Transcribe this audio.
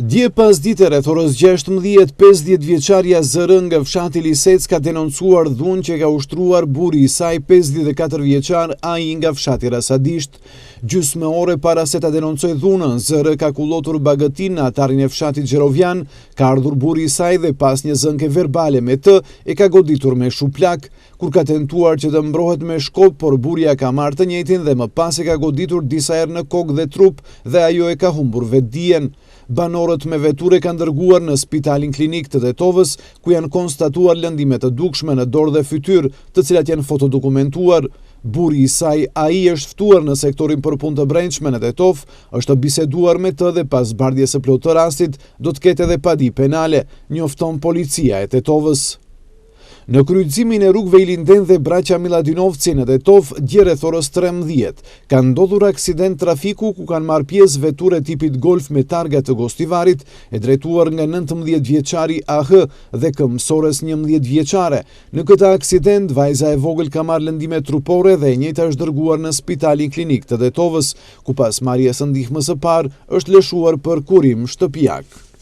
Dje pas dite rreth orës 16, 50 vjeçarja ZR nga fshati Lisec ka denoncuar dhunë që ka ushtruar burri i saj 54 vjeçar ai nga fshati Rasadisht. Gjysmë ore para se ta denoncoj dhunën, ZR ka kullotur bagëtin në atarin e fshatit Gjerovian, ka ardhur burri i saj dhe pas një zënke verbale me të e ka goditur me shuplak, kur ka tentuar që të mbrohet me shkop, por burja ka marrë të njëjtin dhe më pas e ka goditur disa herë në kokë dhe trup dhe ajo e ka humbur vetdijen. Banorët me veture kanë dërguar në spitalin klinik të Tetovës, ku janë konstatuar lëndime të dukshme në dorë dhe fytyrë, të cilat janë fotodokumentuar. Burri i saj, ai është ftuar në sektorin për punë të brendshme në Tetov, është biseduar me të dhe pas bardhjes së plotë të rastit do të ketë edhe padi penale, njofton policia e Tetovës. Në kryqëzimin e rrugëve Ilinden dhe Braqa Miladinovci në Tetov, dje rreth orës 13, ka ndodhur aksident trafiku ku kanë marrë pjesë veture tipit Golf me targa të Gostivarit, e drejtuar nga 19 vjeçari AH dhe këmbësores 11 vjeçare. Në këtë aksident, vajza e vogël ka marrë lëndime trupore dhe e njëjta është dërguar në spitalin klinik të Tetovës, ku pas marrjes së ndihmës së parë është lëshuar për kurim shtëpiak.